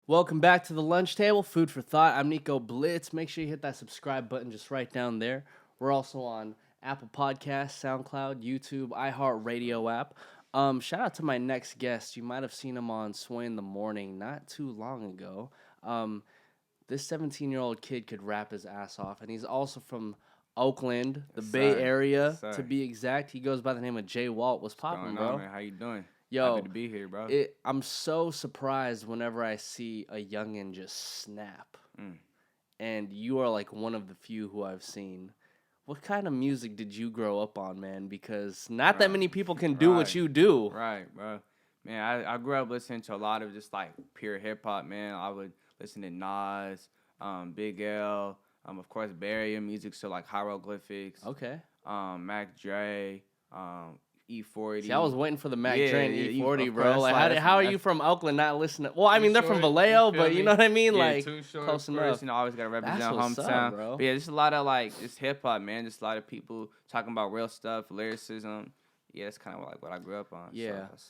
Welcome back to the lunch table, food for thought. I'm Nico Blitz. Make sure you hit that subscribe button just right down there. We're also on Apple Podcasts, SoundCloud, YouTube, iHeartRadio app. Shout out to my next guest. You might have seen him on Sway in the Morning not too long ago. This 17-year-old kid could rap his ass off, and he's also from Oakland, the Bay Area, to be exact. He goes by the name of Jwalt. What's poppin', bro? Man? How you doing? Yo, happy to be here, bro. I'm so surprised whenever I see a youngin' just snap. And you are like one of the few who I've seen. What kind of music did you grow up on, man? Because not that many people can do what you do. Right, bro. Man, I grew up listening to a lot of just like pure hip hop, man. I would listen to Nas, Big L, of course Bay Area music, so like Hieroglyphics. Okay. Mac Dre, E40. See, I was waiting for the Mac Dre and E40, bro. Course, like, how are you from Oakland not listening? Well, I mean, they're from Vallejo, but you know what I mean? Yeah, like, too short, close enough. Course, you know, I always got to represent hometown. Up, bro. But yeah, just a lot of, like, just hip-hop, man. Just a lot of people talking about real stuff, lyricism. Yeah, that's kind of like what I grew up on. Yeah. So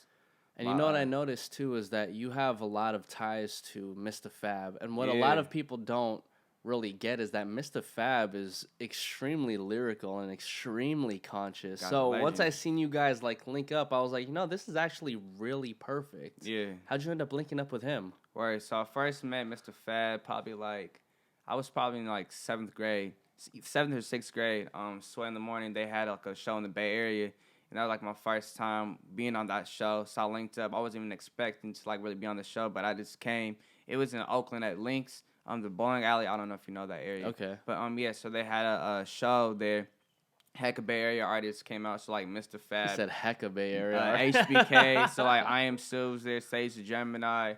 and you know what I noticed, too, is that you have a lot of ties to Mistah F.A.B. And what a lot of people don't really get is that Mistah F.A.B is extremely lyrical and extremely conscious. So once I seen you guys like link up, I was like, this is actually really perfect. Yeah. How'd you end up linking up with him? Right. So I first met Mistah F.A.B probably like, I was probably in like 7th or 6th grade. Sway in the Morning, they had like a show in the Bay Area. And that was like my first time being on that show. So I linked up. I wasn't even expecting to like really be on the show, but I just came. It was in Oakland at Lynx. The bowling alley, I don't know if you know that area. Okay. But yeah, so they had a show there. Hecka Bay Area artists came out, so like Mistah F.A.B. He said Hecka Bay Area. HBK, so like I Am Sue was there, Sage the Gemini,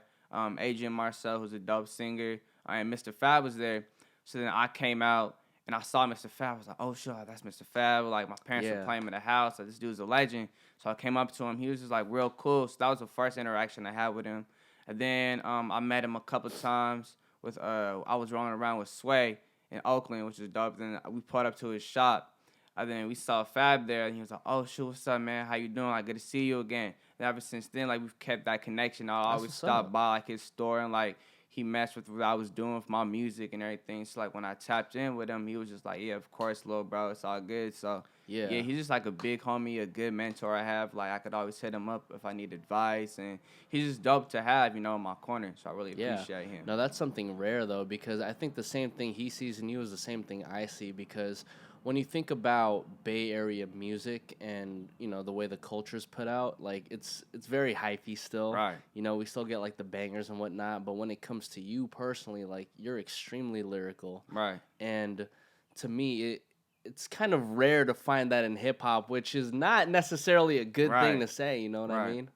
Adrian Marcel, who's a dope singer, and Mistah F.A.B was there. So then I came out and I saw Mistah F.A.B. I was like, oh shit, that's Mistah F.A.B. Like my parents were playing him in the house. Like this dude's a legend. So I came up to him. He was just like real cool. So that was the first interaction I had with him. And then I met him a couple times. I was rolling around with Sway in Oakland, which is dope. Then we pulled up to his shop, and then we saw F.A.B there, and he was like, "Oh, shoot, what's up, man? How you doing? Like, good to see you again." And ever since then, like we've kept that connection. I always stop by like his store, and like he messed with what I was doing with my music and everything. So like when I tapped in with him, he was just like, "Yeah, of course, little bro, it's all good." So yeah, he's just like a big homie, a good mentor I have. Like I could always hit him up if I need advice, and he's just dope to have, in my corner. So I really appreciate him. No, that's something rare though, because I think the same thing he sees in you is the same thing I see. Because when you think about Bay Area music and the way the culture's put out, like it's very hypey still. Right. We still get like the bangers and whatnot, but when it comes to you personally, like you're extremely lyrical. Right. And to me, it's kind of rare to find that in hip hop, which is not necessarily a good thing to say. You know what I mean?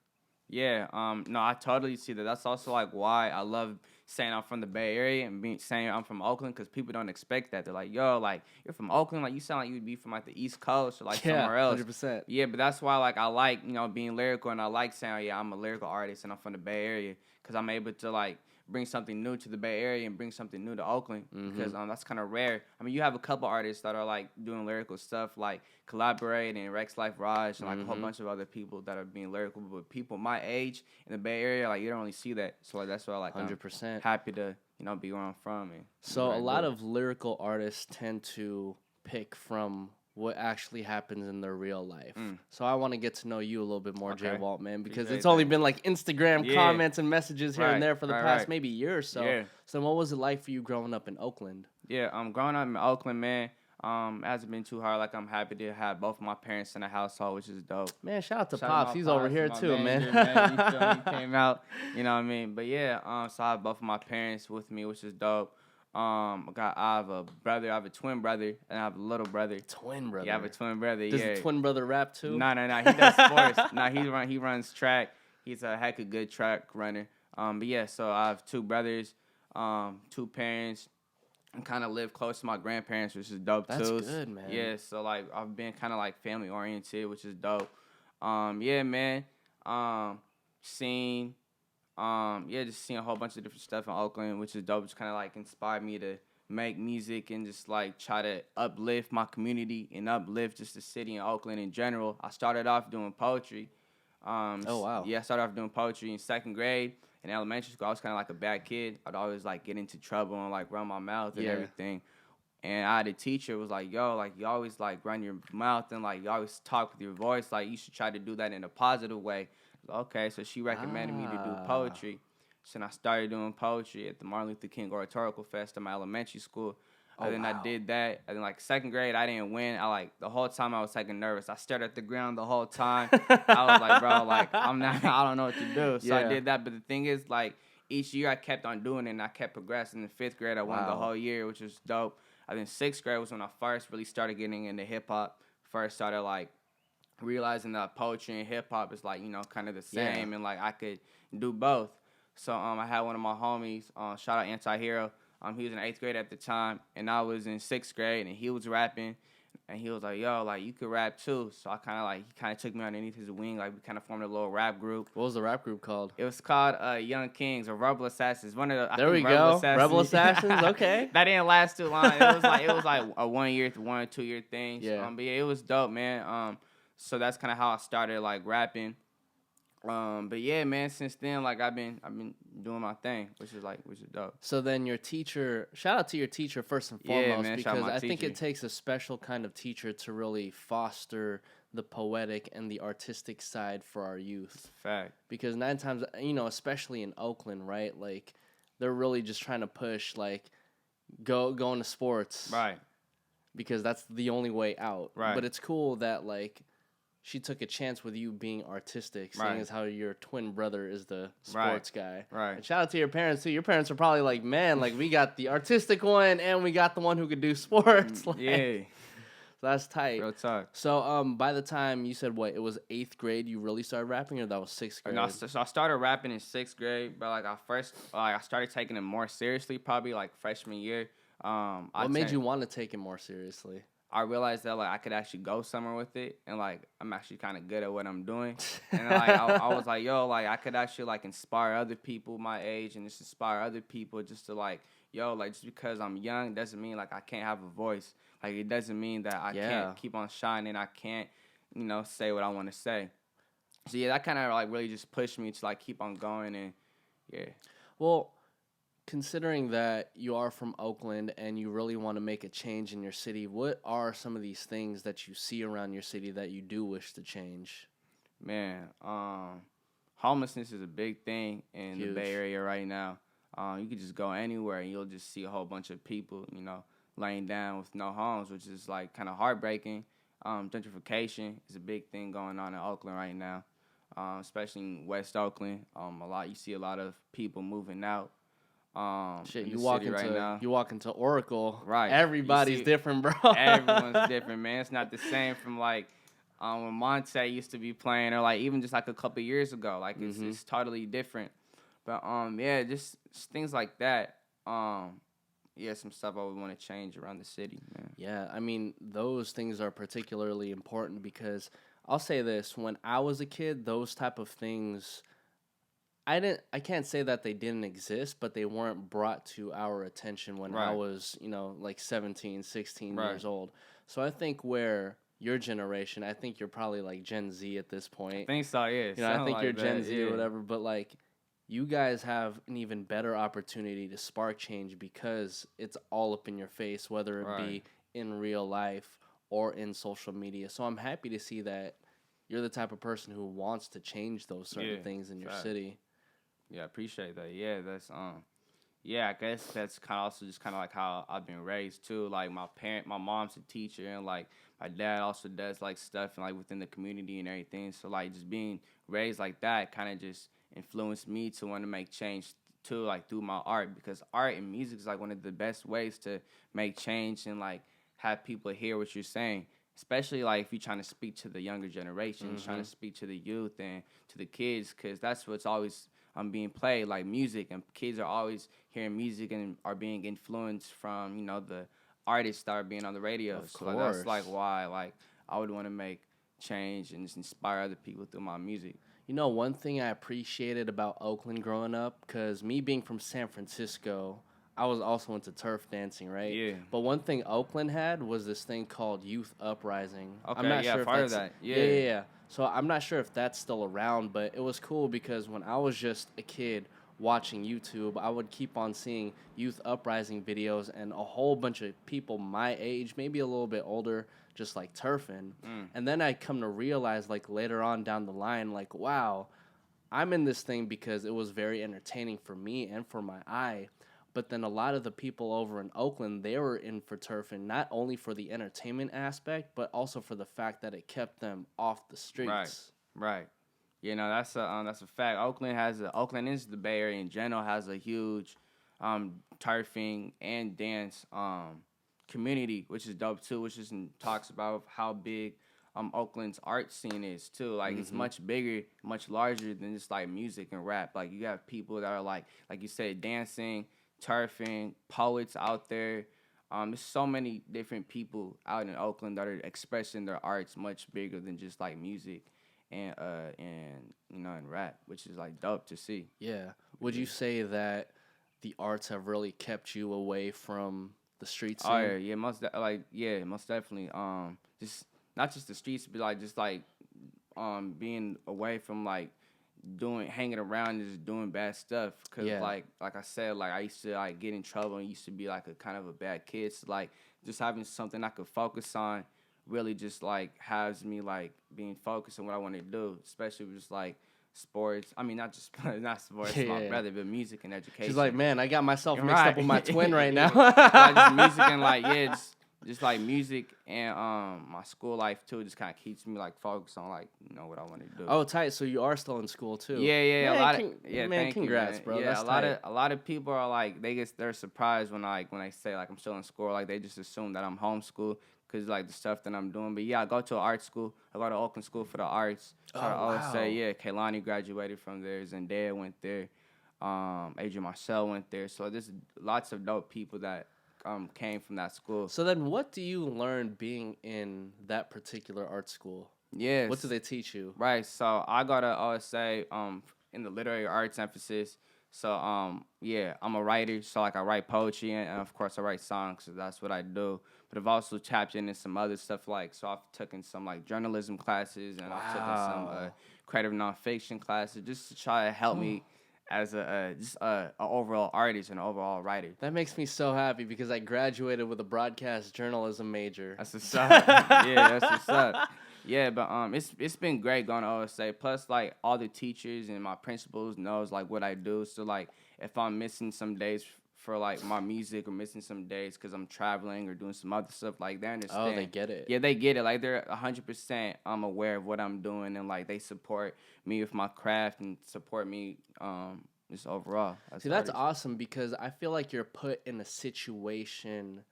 Yeah. No, I totally see that. That's also like why I love saying I'm from the Bay Area and saying I'm from Oakland, because people don't expect that. They're like, yo, like you're from Oakland, like you sound like you'd be from like the East Coast or like somewhere else. 100%. Yeah, but that's why like I like being lyrical, and I like saying I'm a lyrical artist and I'm from the Bay Area, because I'm able to like bring something new to the Bay Area and bring something new to Oakland, because that's kind of rare. I mean, you have a couple artists that are like doing lyrical stuff, like Collaborating, Rex Life Raj, and like a whole bunch of other people that are being lyrical. But people my age in the Bay Area, like you don't really see that. So like that's why like 100%. I'm happy to be where I'm from. And so a lot of lyrical artists tend to pick from what actually happens in their real life. So I want to get to know you a little bit more, Jwalt, man, because it's only been like Instagram comments and messages here and there for the past maybe year or so. Yeah. So what was it like for you growing up in Oakland? Yeah, growing up in Oakland, man, it hasn't been too hard. Like I'm happy to have both of my parents in the household, which is dope. Man, shout out to Pops. He's over here too, man. You feel me? He came out, you know what I mean? But yeah, so I have both of my parents with me, which is dope. I have a brother, I have a twin brother, and I have a little brother. Twin brother? Yeah, I have a twin brother, Does the twin brother rap too? No, he does sports. He runs track. He's a heck of good track runner. But yeah, so I have two brothers, two parents, and kind of live close to my grandparents, which is dope too. That's good, man. Yeah, so like I've been kind of like family oriented, which is dope. Yeah, man. Just seeing a whole bunch of different stuff in Oakland, which is dope. It's kind of like inspired me to make music and just like try to uplift my community and uplift just the city and Oakland in general. I started off doing poetry. Oh, wow. Yeah, I started off doing poetry in 2nd grade. in elementary school, I was kind of like a bad kid. I'd always like get into trouble and like run my mouth and everything. And I had a teacher who was like, yo, like, you always, like, run your mouth and, like, you always talk with your voice. Like, you should try to do that in a positive way. Okay, so she recommended me to do poetry. So then I started doing poetry at the Martin Luther King Oratorical Fest in my elementary school. And then I did that. And then, like, second grade, I didn't win. The whole time I was taking nervous. I stared at the ground the whole time. I was like, bro, like, I don't know what to do. So I did that. But the thing is, like, each year I kept on doing it and I kept progressing. In fifth grade, I won the whole year, which was dope. I think sixth grade was when I first really started getting into hip hop. First started like realizing that poetry and hip hop is like, you know, kind of the same, and like I could do both. So I had one of my homies, shout out Anti-Hero. He was in 8th grade at the time, and I was in 6th grade, and he was rapping. And he was like, yo, like, you could rap too. So he kind of took me underneath his wing. Like, we kind of formed a little rap group. What was the rap group called? It was called Young Kings or Rebel Assassins. There we go. Rebel Assassins, okay. That didn't last too long. It was like a 1 or 2 year thing. Yeah. But yeah, it was dope, man. So that's kind of how I started, like, rapping. But yeah, man, since then, like, I've been doing my thing, which is dope. So then your teacher, shout out to your teacher first and foremost, man, because I think it takes a special kind of teacher to really foster the poetic and the artistic side for our youth. Fact. Because 9 times, you know, especially in Oakland, right? Like, they're really just trying to push, like, go into sports. Right. Because that's the only way out. Right. But it's cool that, like, she took a chance with you being artistic, seeing as how your twin brother is the sports guy. Right. And shout out to your parents, too. Your parents are probably like, man, like, we got the artistic one and we got the one who could do sports. Like, yeah. So that's tight. Real talk. So by the time you said, what, it was 8th grade you really started rapping, or that was 6th grade? No, so I started rapping in 6th grade, but, like, I started taking it more seriously probably, like, freshman year. What made you want to take it more seriously? I realized that, like, I could actually go somewhere with it, and, like, I'm actually kind of good at what I'm doing. And, like, I was like, yo, like, I could actually, like, inspire other people my age and just inspire other people just to, like, yo, like, just because I'm young doesn't mean, like, I can't have a voice. Like, it doesn't mean that I can't keep on shining. I can't, you know, say what I want to say. So, yeah, that kind of, like, really just pushed me to, like, keep on going, and, yeah. Well, considering that you are from Oakland and you really want to make a change in your city, what are some of these things that you see around your city that you do wish to change? Man, homelessness is a big thing in the Bay Area right now. You could just go anywhere and you'll just see a whole bunch of people, you know, laying down with no homes, which is, like, kind of heartbreaking. Gentrification is a big thing going on in Oakland right now, especially in West Oakland. You see a lot of people moving out. You walk into Oracle, right? Everybody's different, bro. Everyone's different, man. It's not the same from, like, when Monte used to be playing, or, like, even just, like, a couple years ago. Like, it's totally different. But yeah, just things like that. Yeah, some stuff I would want to change around the city, man. Yeah, I mean, those things are particularly important because I'll say this: when I was a kid, those type of things, I can't say that they didn't exist, but they weren't brought to our attention when I was, you know, like 17, 16 years old. So I think where your generation, I think you're probably like Gen Z at this point. I think so, yeah. You know, I think you're Gen Z or whatever, but like you guys have an even better opportunity to spark change because it's all up in your face, whether it be in real life or in social media. So I'm happy to see that you're the type of person who wants to change those certain things in your city. Yeah, I appreciate that. Yeah, that's yeah, I guess that's kind of also just kind of like how I've been raised too. Like my mom's a teacher, and like my dad also does like stuff and like within the community and everything. So like just being raised like that kind of just influenced me to want to make change too, like through my art, because art and music is like one of the best ways to make change and like have people hear what you're saying. Especially like if you're trying to speak to the younger generation, trying to speak to the youth and to the kids, because that's what's always being played, like music, and kids are always hearing music and are being influenced from, you know, the artists that are being on the radio. So like, that's like why like I would want to make change and just inspire other people through my music. You know, one thing I appreciated about Oakland growing up, because me being from San Francisco, I was also into turf dancing, right? Yeah. But one thing Oakland had was this thing called Youth Uprising. Okay, I'm not yeah, sure part of that. Yeah. So I'm not sure if that's still around, but it was cool because when I was just a kid, watching YouTube, I would keep on seeing youth uprising videos and a whole bunch of people my age, maybe a little bit older, just like turfing. And then I come to realize, like, later on down the line, like, wow, I'm in this thing because it was very entertaining for me and for my eye. But then a lot of the people over in Oakland, they were in for turfing, not only for the entertainment aspect, but also for the fact that it kept them off the streets. Right. You know, that's a fact. Oakland is the Bay Area in general, has a huge turfing and dance community, which is dope too, which is talks about how big Oakland's art scene is too. Like it's much bigger, much larger than just like music and rap. Like you have people that are like you said, dancing, turfing, poets out there. There's so many different people out in Oakland that are expressing their arts much bigger than just like music and you know and rap, which is like dope to see. Yeah. Would you say that the arts have really kept you away from the street scene? Oh yeah, most definitely. Just not just the streets, but like just like being away from like hanging around and just doing bad stuff. Cause like I said, like I used to like get in trouble and used to be like a kind of a bad kid. So like just having something I could focus on really just like has me like being focused on what I want to do, especially with just like sports. I mean, not sports, my brother, but music and education. She's like, man, I got myself mixed up with my twin right now. Like just music and like just like music and my school life too just kind of keeps me like focused on like you know what I want to do. Oh, tight. So you are still in school too? Yeah. Man, a lot of man, congrats, bro. Yeah, That's a lot of people are like they're surprised when I say like I'm still in school. Like they just assume that I'm homeschooled because like the stuff that I'm doing. But yeah, I go to an art school. I go to Oakland School for the Arts. Wow. Yeah, Kaylani graduated from there. Zendaya went there. Adrian Marcel went there. So there's lots of dope people that came from that school. So then what do you learn being in that particular art school? Yes. What do they teach you? Right. So I got a OSA in the literary arts emphasis. So yeah, I'm a writer. So like I write poetry and of course I write songs. So that's what I do. But I've also tapped into some other stuff like so I've taken some like journalism classes and I've taken some creative nonfiction classes just to try to help me as a overall artist and overall writer. That makes me so happy because I graduated with a broadcast journalism major. That's what's up. Yeah, that's what's up. Yeah, but it's been great going to OSA. Plus, like all the teachers and my principals knows like what I do. So like if I'm missing some days for like my music or missing some days because I'm traveling or doing some other stuff, like they understand. Oh, they get it. Yeah, they get it. Like they're 100% aware of what I'm doing and like they support me with my craft and support me just overall. See, that's awesome because I feel like you're put in a situation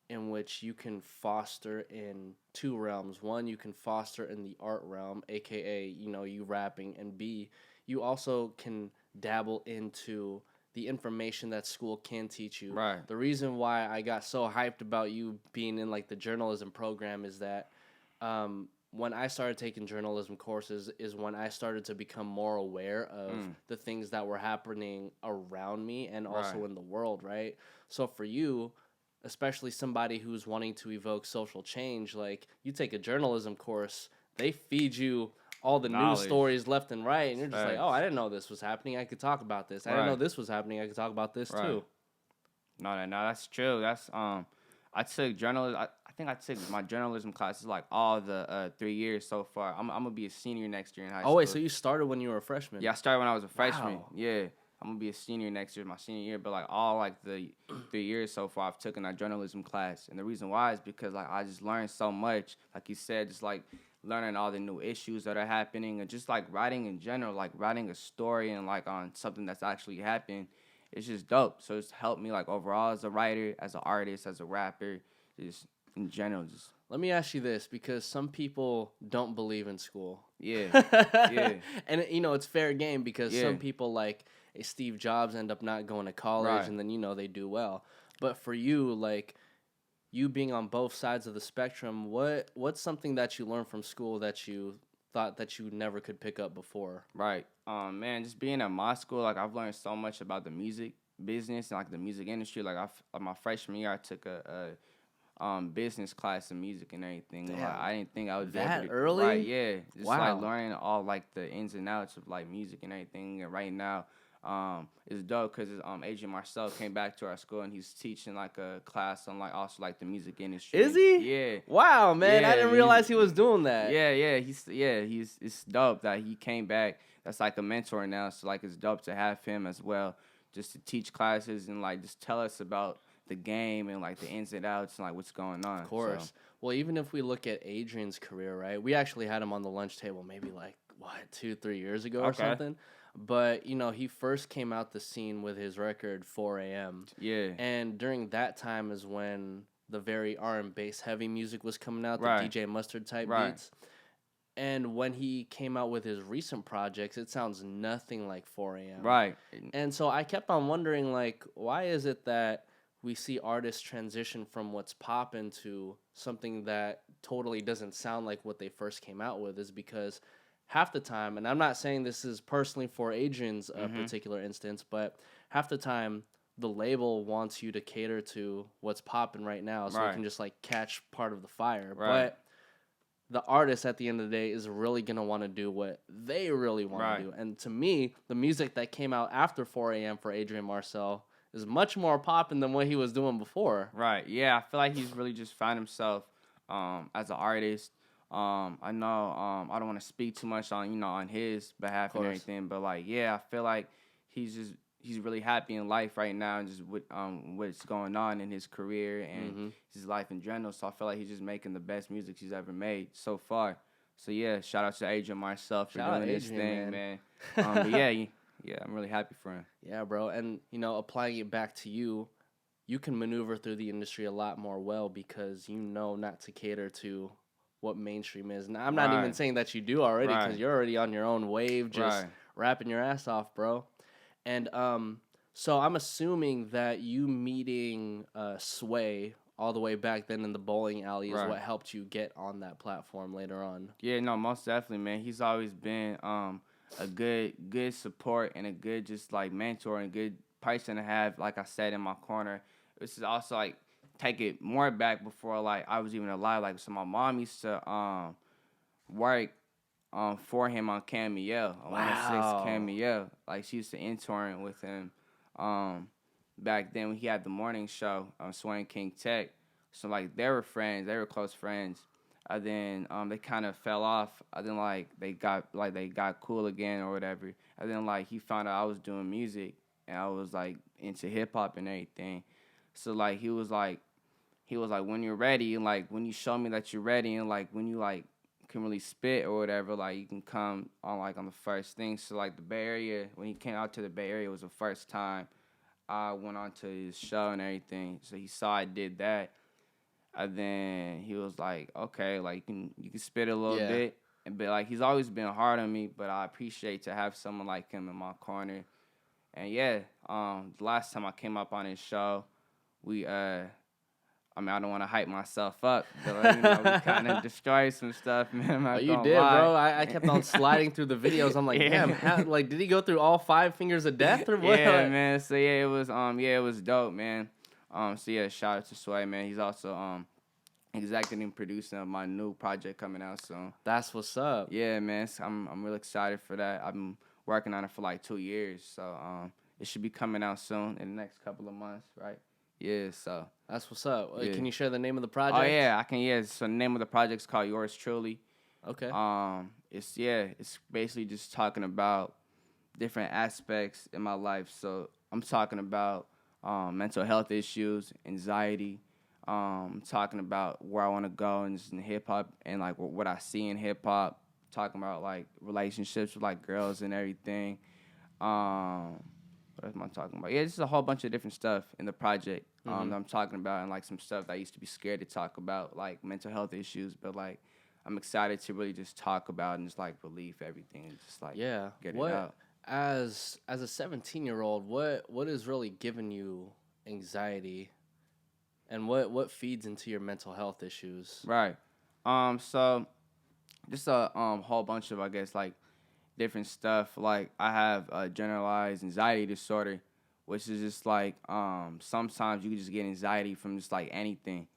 in which you can foster in two realms. One, you can foster in the art realm, aka, you know, you rapping, and B, you also can dabble into the information that school can teach you. Right. The reason why I got so hyped about you being in like the journalism program is that when I started taking journalism courses is when I started to become more aware of the things that were happening around me and also in the world, right? So for you, especially somebody who's wanting to evoke social change, like you take a journalism course, they feed you all the news stories left and right, and you're just like, oh, I didn't know this was happening. I could talk about this. I didn't know this was happening. I could talk about this too. No, that's true. That's I took journalism. I think I took my journalism classes like all the 3 years so far. I'm gonna be a senior next year in high school. Oh wait, so you started when you were a freshman? Yeah, I started when I was a freshman. Wow. Yeah. I'm gonna be a senior next year, my senior year, but like all like the 3 years so far, I've taken that journalism class, and the reason why is because like I just learned so much. Like you said, just like learning all the new issues that are happening, and just like writing in general, like writing a story and like on something that's actually happened. It's just dope. So it's helped me like overall as a writer, as an artist, as a rapper, just in general. Just let me ask you this because some people don't believe in school. Yeah, yeah, and you know it's fair game because some people like Steve Jobs end up not going to college and then, you know, they do well. But for you, like, you being on both sides of the spectrum, what's something that you learned from school that you thought that you never could pick up before? Right. Man, just being at my school, like, I've learned so much about the music business and, like, the music industry. Like, my freshman year, I took a business class in music and everything. Like, I didn't think I would be that able to, early. Right, yeah. Just like learning all like the ins and outs of like music and everything. And right now, It's dope because Agent Marcel came back to our school and he's teaching like a class on like also like the music industry. Is he? Yeah. Wow, man, I Yeah, didn't realize he was doing that. He's it's dope that he came back. That's like a mentor now. So like it's dope to have him as well, just to teach classes and like just tell us about the game and like the ins and outs and like what's going on. Of course. So. Well, even if we look at Adrian's career, right? We actually had him on the lunch table maybe like what 2-3 years ago or something. But he first came out the scene with his record 4 a.m. Yeah. And during that time is when the very R&B bass heavy music was coming out, the Right. DJ Mustard type Right. beats. And when he came out with his recent projects, it sounds nothing like 4 a.m. Right. And so I kept on wondering, like, why is it that we see artists transition from what's poppin' to something that totally doesn't sound like what they first came out with? Is because half the time, and I'm not saying this is personally for Adrian's particular instance, but half the time the label wants you to cater to what's poppin' right now so you can just like catch part of the fire. Right. But the artist at the end of the day is really going to want to do what they really want to do. And to me, the music that came out after 4 a.m. for Adrian Marcel is much more poppin' than what he was doing before. Right. Yeah, I feel like he's really just found himself as an artist. I know I don't want to speak too much on on his behalf and everything, but like I feel like he's really happy in life right now and just with what's going on in his career and his life in general. So I feel like he's just making the best music he's ever made so far. So yeah, shout out to Adrian Marcel for doing this thing, man. But yeah, I'm really happy for him. Yeah, bro. And applying it back to you, you can maneuver through the industry a lot more well because not to cater to what mainstream is. And I'm not even saying that you do already because you're already on your own wave, just rapping your ass off, bro. And so I'm assuming that you meeting Sway all the way back then in the bowling alley is what helped you get on that platform later on. Yeah, no, most definitely, man. He's always been a good support and a good just like mentor and good person to have, like I said, in my corner. This is also like take it more back before like I was even alive. Like so my mom used to work for him on Cameo, on 106 Cameo. Like she used to intern with him back then when he had the morning show on Sway King Tech. So like they were friends, they were close friends. And then they kind of fell off. And then like they got cool again or whatever. And then like he found out I was doing music and I was like into hip hop and everything. So like he was like when you're ready and like when you show me that you're ready and like when you like can really spit or whatever, like you can come on the first thing. So like the Bay Area, when he came out to the Bay Area, was the first time I went on to his show and everything. So he saw I did that. And then he was like, okay, like you can spit a little bit. But like he's always been hard on me, but I appreciate to have someone like him in my corner. And the last time I came up on his show, we I don't want to hype myself up, but we kind of destroyed some stuff, man. You did, bro. I kept on sliding through the videos. I'm like, damn, like, did he go through all 5 fingers of death or what? Yeah, man. So it was dope, man. So shout out to Sway, man. He's also executive and producing of my new project coming out soon. That's what's up. Yeah, man. So I'm really excited for that. I've been working on it for like 2 years, so it should be coming out soon in the next couple of months, right? Yeah, so that's what's up. Yeah. Can you share the name of the project? Oh yeah, I can. Yeah, so the name of the project is called Yours Truly. Okay. It's basically just talking about different aspects in my life. So I'm talking about mental health issues, anxiety. Talking about where I want to go in hip hop and like what I see in hip hop. Talking about like relationships with like girls and everything. What am I talking about? Yeah, just a whole bunch of different stuff in the project that I'm talking about, and like some stuff that I used to be scared to talk about, like mental health issues. But like, I'm excited to really just talk about and just like relieve everything and just like get it out. As a 17-year-old, what is really giving you anxiety, and what feeds into your mental health issues? Right. So just a whole bunch of, I guess, like different stuff. Like I have a generalized anxiety disorder, which is just like sometimes you can just get anxiety from just like anything.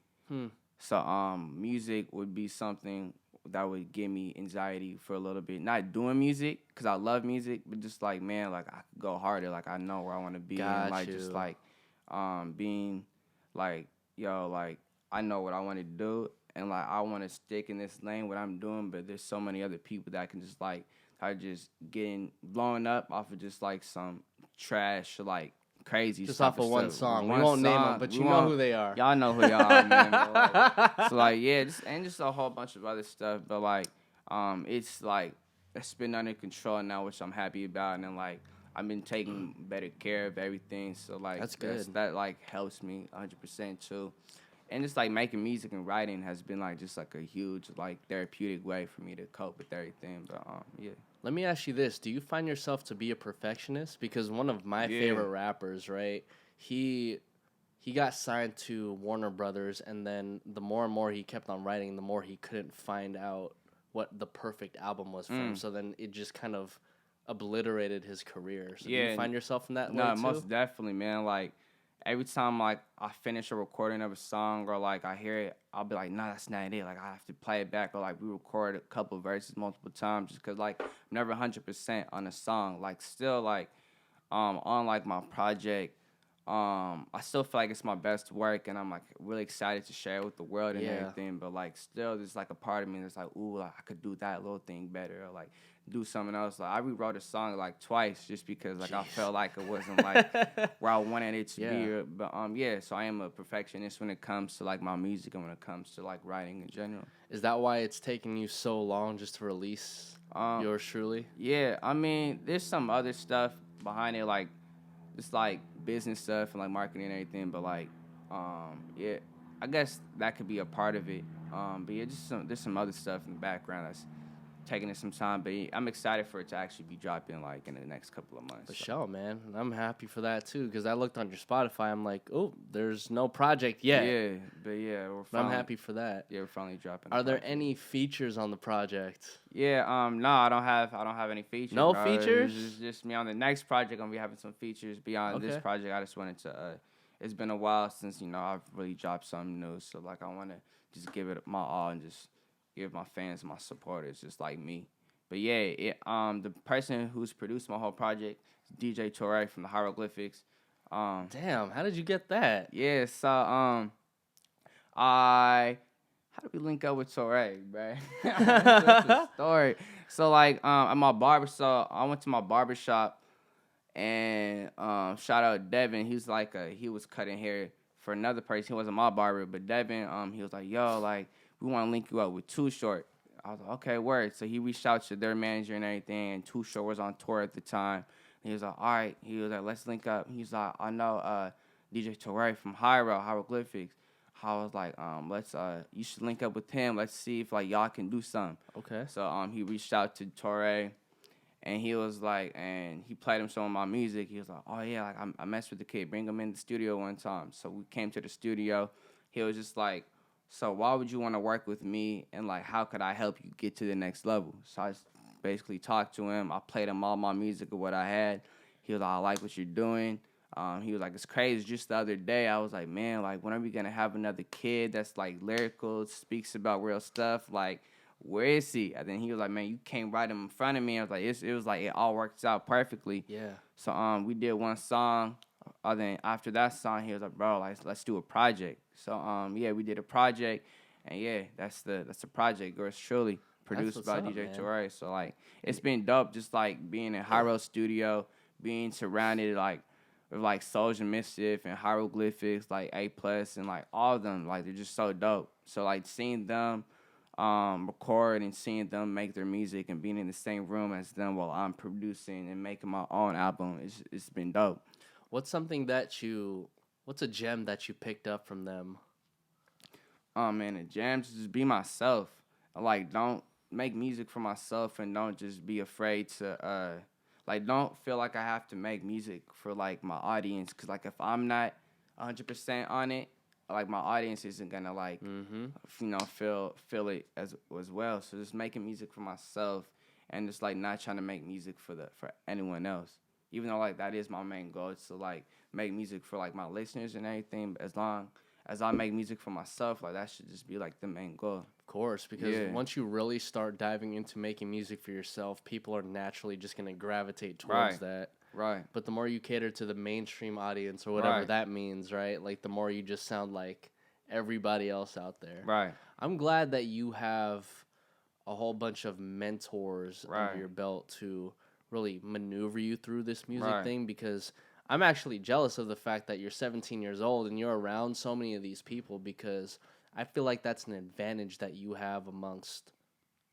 So music would be something would give me anxiety for a little bit. Not doing music because I love music, but just like, man, like I could go harder. Like I know where I want to be, and Got like you. just like being like, yo, like I know what I want to do, and like I want to stick in this lane what I'm doing. But there's so many other people that can just like are just getting blown up off of just like some trash like crazy Just type off of one stuff. song. We One won't name them, song, but we you know won't- who they are. Y'all know who y'all are, man. But like, so like yeah, just a whole bunch of other stuff. But like it's like it's been under control now, which I'm happy about, and then like I've been taking better care of everything. So like That's good. that like helps me 100% too. And just like making music and writing has been like just like a huge like therapeutic way for me to cope with everything. But yeah. Let me ask you this. Do you find yourself to be a perfectionist? Because one of my favorite rappers, right, he got signed to Warner Brothers, and then the more and more he kept on writing, the more he couldn't find out what the perfect album was for him. So then it just kind of obliterated his career. So do you find yourself in that way No, too? most definitely, man. Like every time like I finish a recording of a song or like I hear it, I'll be like, nah, that's not it. Like I have to play it back, or like we record a couple of verses multiple times just because like I'm never 100% on a song. Like still like on like my project. I still feel like it's my best work, and I'm like really excited to share it with the world and everything. But like, still, there's like a part of me that's like, ooh, like, I could do that little thing better, or like do something else. Like I rewrote a song like twice just because like I felt like it wasn't like where I wanted it to be. But yeah, so I am a perfectionist when it comes to like my music and when it comes to like writing in general. Is that why it's taking you so long just to release yours truly? Yeah, I mean, there's some other stuff behind it, like just like business stuff and like marketing and everything, but like yeah, I guess that could be a part of it. But yeah, there's some other stuff in the background that's taking it some time, but I'm excited for it to actually be dropping like in the next couple of months. For sure, man. I'm happy for that too, because I looked on your Spotify. I'm like, oh, there's no project yet. Yeah, but yeah, I'm happy for that. Yeah, we're finally dropping. Are there any features on the project? Yeah, no, I don't have any features. No bro. features? It's just me on the next project. I'm gonna be having some features beyond this project. I just wanted to. It's been a while since I've really dropped something new, so like I want to just give it my all and just give my fans, my supporters, just like me. But yeah, the person who's produced my whole project is DJ Torre from the Hieroglyphics. Damn, how did you get that? Yeah, so how did we link up with Torre, bro? That's the story. So like at my barber, so I went to my barber shop, and shout out Devin. He was cutting hair for another person. He wasn't my barber, but Devin, he was like, yo, like we want to link you up with Too Short. I was like, okay, word. So he reached out to their manager and everything, and Too Short was on tour at the time. And he was like, all right. He was like, let's link up. He's like, I know DJ Torre from Hieroglyphics. I was like, you should link up with him. Let's see if like y'all can do something. Okay. So he reached out to Torre, and he was like, and he played him some of my music. He was like, oh yeah, like I messed with the kid. Bring him in the studio one time. So we came to the studio. He was just like, so why would you want to work with me, and like how could I help you get to the next level? So I just basically talked to him. I played him all my music of what I had. He was like, I like what you're doing. He was like, it's crazy. Just the other day, I was like, man, like, when are we going to have another kid that's, like, lyrical, speaks about real stuff? Like, where is he? And then he was like, man, you came right in front of me. I was like, it was like, it all works out perfectly. Yeah. So, we did one song. Then after that song, he was like, bro, like, let's do a project. So, yeah, we did a project. And, yeah, that's the project, yours truly, produced by DJ Torre. So, like, it's been dope just, like, being in Hyro Studio, being surrounded, like, with like Souls and Mischief and Hieroglyphics, like A+, and like all of them, like they're just so dope. So like seeing them record and seeing them make their music and being in the same room as them while I'm producing and making my own album, it's been dope. What's a gem that you picked up from them? Oh man, the gems is just be myself. Like don't make music for myself, and don't just be afraid to like, don't feel like I have to make music for, like, my audience. Because, like, if I'm not 100% on it, like, my audience isn't going to, like, feel it as well. So just making music for myself and just, like, not trying to make music for anyone else. Even though, like, that is my main goal, is to, like, make music for, like, my listeners and everything. But as long as I make music for myself, like, that should just be, like, the main goal. Of course, because Yeah. once you really start diving into making music for yourself, people are naturally just going to gravitate towards Right. that. Right. But the more you cater to the mainstream audience or whatever that means, right? Like the more you just sound like everybody else out there. Right. I'm glad that you have a whole bunch of mentors under Right. your belt to really maneuver you through this music Right. thing, because I'm actually jealous of the fact that you're 17 years old and you're around so many of these people, because I feel like that's an advantage that you have amongst,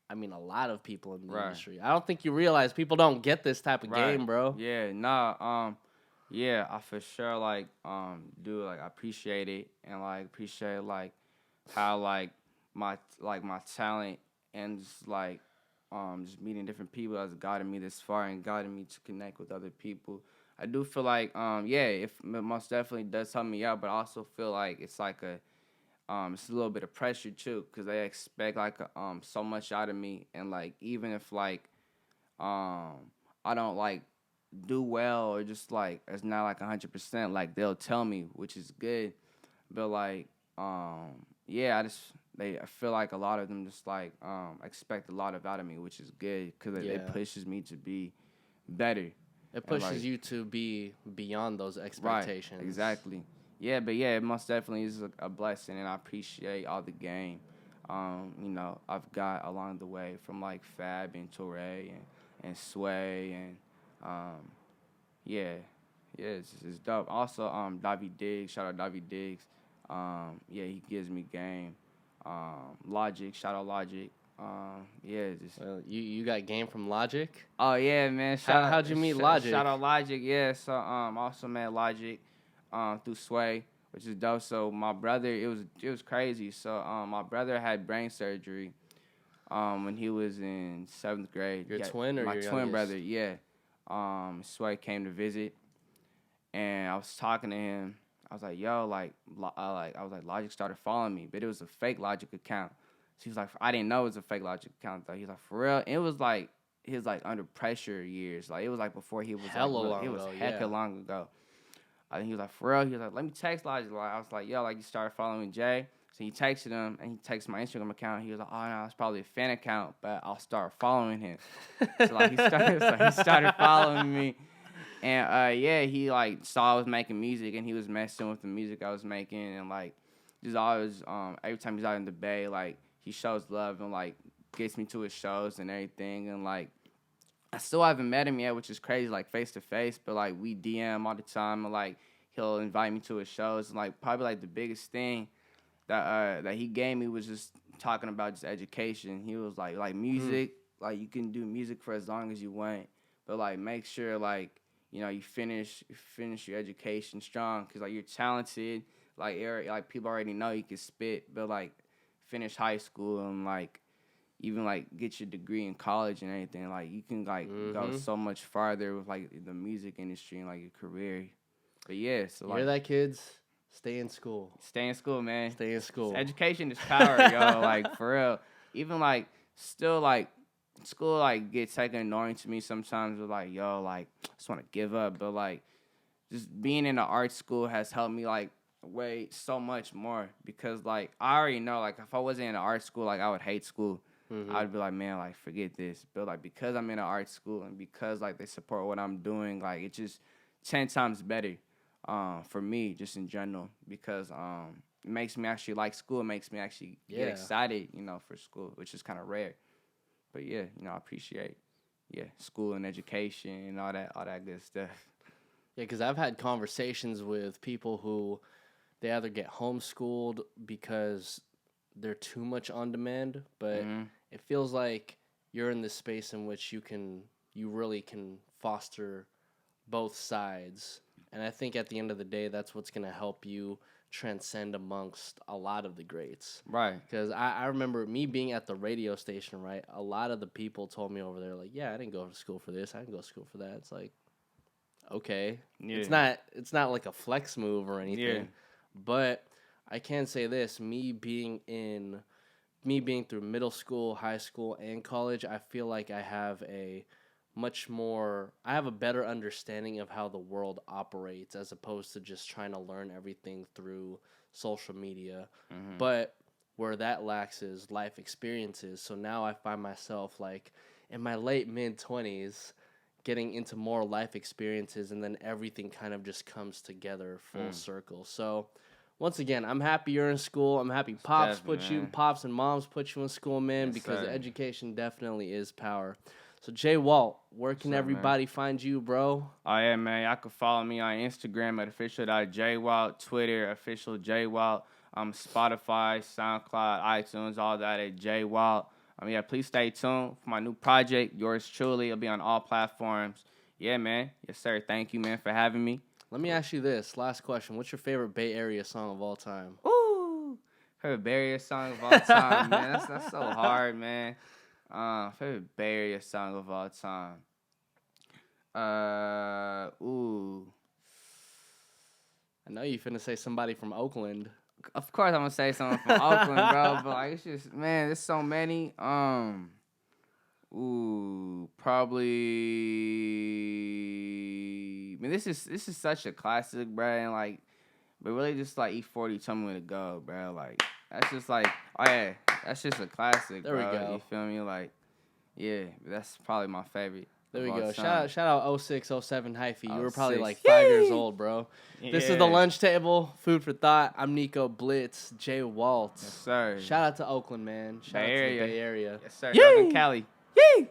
I mean, a lot of people in the Right. industry. I don't think you realize people don't get this type of game, bro. Yeah, nah, yeah, I for sure like do like I appreciate it and like appreciate like how like my talent and just like just meeting different people has gotten me this far and gotten me to connect with other people. I do feel like yeah, it most definitely does help me out, but I also feel like it's like a it's a little bit of pressure too, because they expect like so much out of me, and like even if like I don't like do well or just like it's not like 100%, like they'll tell me, which is good, but like yeah, I feel like a lot of them just like expect a lot of out of me, which is good because it pushes me to be better. It pushes you to be beyond those expectations. Right, exactly. Yeah, but yeah, it most definitely is a blessing, and I appreciate all the game, you know, I've got along the way from like Fab and Torre and Sway and yeah, yeah, it's dope. Also, Davy Diggs, shout out Davy Diggs. Yeah, he gives me game. Logic, shout out Logic. Yeah, just. Well, you got game from Logic? Oh yeah, man. How'd you meet Logic? Shout out Logic, yeah. So also met Logic through Sway, which is dope. So my brother, it was crazy. So my brother had brain surgery when he was in 7th grade. Your twin or my your twin youngest? brother? Yeah. Sway came to visit, and I was talking to him. I was like, yo, I was like, Logic started following me, but it was a fake Logic account. So he was like, I didn't know it was a fake Logic account though. He was like, for real? And it was like his like under pressure years. Like it was like before he was hecka long ago. I think he was like, for real? He was like, let me text Logic. Like, I was like, yo, like you started following Jay. So he texted him and he texted my Instagram account. He was like, oh no, it's probably a fan account, but I'll start following him. So like he started following me. And yeah, he like saw I was making music and he was messing with the music I was making, and like just always every time he's out in the Bay, like he shows love and like gets me to his shows and everything, and like I still haven't met him yet, which is crazy, like face to face, but like we DM all the time, and like he'll invite me to his shows, and like probably like the biggest thing that he gave me was just talking about just education. He was like music, like you can do music for as long as you want, but like make sure like you know you finish your education strong, because like you're talented, like people already know you can spit, but like finish high school and like even like get your degree in college and everything, like you can like go so much farther with like the music industry and like your career. But yeah, so you hear that, kids? Stay in school. Stay in school, man. Stay in school. Education is power, yo. Like for real. Even like still like school like gets like annoying to me sometimes. With like yo, like I just want to give up. But like just being in an art school has helped me like way so much more, because like I already know like if I wasn't in an art school, like I would hate school. I'd be like, man, like forget this. But like because I'm in an art school and because like they support what I'm doing, like it's just 10 times better for me just in general, because it makes me actually like school. It makes me actually get excited, you know, for school, which is kind of rare. But yeah, you know, I appreciate school and education and all that good stuff. Yeah, because I've had conversations with people who they either get homeschooled because they're too much on demand, but it feels like you're in this space in which you really can foster both sides. And I think at the end of the day, that's what's going to help you transcend amongst a lot of the greats. Right. Because I remember me being at the radio station, right? A lot of the people told me over there, like, yeah, I didn't go to school for this. I didn't go to school for that. It's like, okay. Yeah. It's not like a flex move or anything. Yeah. But I can say this, me being through middle school, high school, and college, I feel like I have a better understanding of how the world operates, as opposed to just trying to learn everything through social media. But where that lacks is life experiences. So now I find myself like in my late mid-20s getting into more life experiences, and then everything kind of just comes together full circle. So once again, I'm happy you're in school. I'm happy pops and moms put you in school, man, Yes, because sir. education definitely is power. So Jwalt, where can everybody find you, bro? Oh yeah, man. Y'all can follow me on Instagram at official.jwalt, Twitter official Jwalt, Spotify, SoundCloud, iTunes, all that at Jwalt. Yeah, please stay tuned for my new project, yours truly. It'll be on all platforms. Yeah, man. Yes, sir. Thank you, man, for having me. Let me ask you this last question: what's your favorite Bay Area song of all time? Ooh, favorite Bay Area song of all time, man. That's so hard, man. Favorite Bay Area song of all time. Ooh. I know you finna say somebody from Oakland. Of course, I'm gonna say something from Oakland, bro. But like, it's just, man, there's so many. Probably. I mean, this is such a classic, bro. And like, but really, just like E40 told me where to go, bro. Like, that's just like, oh yeah, that's just a classic, There bro. we go. You feel me? Like, yeah, that's probably my favorite. There we go. Shout out 06, 07 hyphy. You were probably 06. like 5 years old, bro. Yeah. This is the lunch table. Food for thought. I'm Nico Blitz, Jwalt. Yes, sir. Shout out to Oakland, man. Shout out to the Bay Area. Yes, sir. Oakland, Cali. Yee!